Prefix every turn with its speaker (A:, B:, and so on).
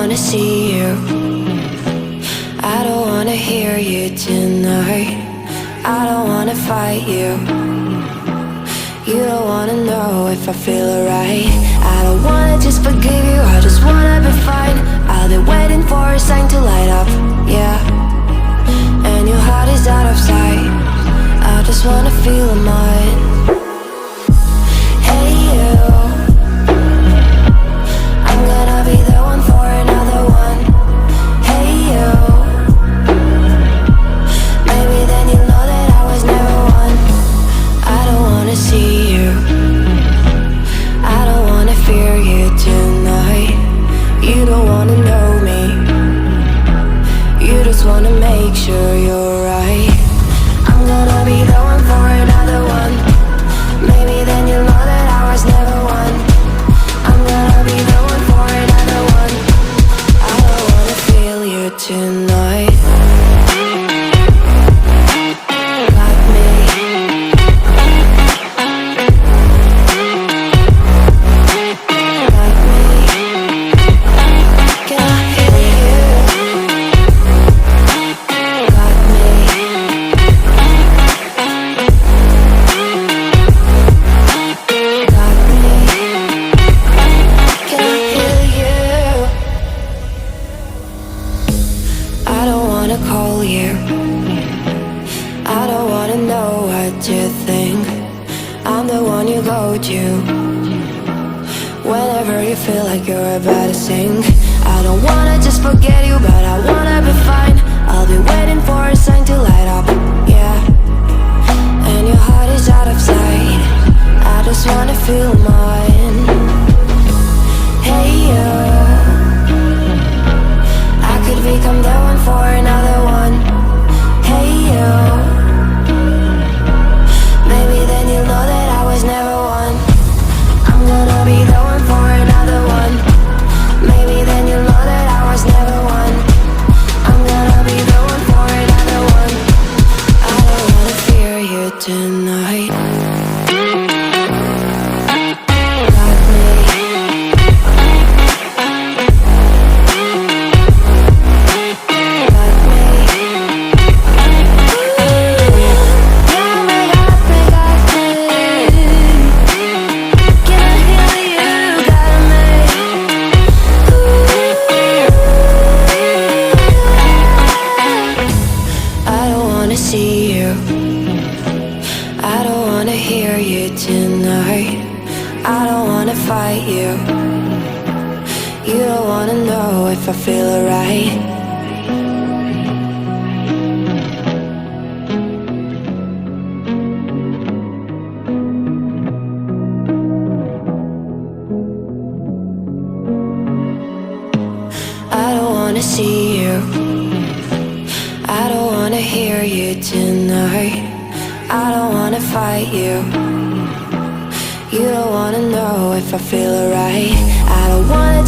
A: wanna see you. I don't wanna hear you tonight. I don't wanna fight you. You don't wanna know if I feel alright. I don't wanna just forgive you, I just wanna be fine. I'll be waiting for a sign to light up, yeah. And your heart is out of sight. I just wanna feel mine. Hey you, I'm gonna be the one for another one. Hey you, maybe then you'll know that I was never one. I don't wanna see you, I don't wanna fear you tonight. You don't wanna know me, you just wanna make sure you're right. I'm gonna be the one for another one. Maybe then you'll know that I was never one. I'm gonna be the one for another one. I don't wanna feel you tonight. Got me. Got me. Can I hear you? Got me. Got me. Can I hear you? I don't wanna call you. I don't wanna know what you think. I'm the one you go to whenever you feel like you're about to sink. I don't wanna just forget you, but I wanna be fine. I'll be waiting for a sign to light up, yeah. And your heart is out of sight. I just wanna feel mine. Hey you, I could become the one for another one. Hey you, maybe then you'll know that I was never one. I'm gonna be the one for another one. Maybe then you'll know that I was never one. I'm gonna be the one for another one. I don't wanna fear you tonight. Got me. Got me. Got me, got me, got me. Can I hear you? Got me. I don't wanna see you, I don't wanna hear you tonight. I don't wanna fight you. You don't wanna know if I feel alright. I don't wanna see you, I don't wanna hear you tonight. I don't wanna fight you. You don't wanna know if I feel alright. I don't wanna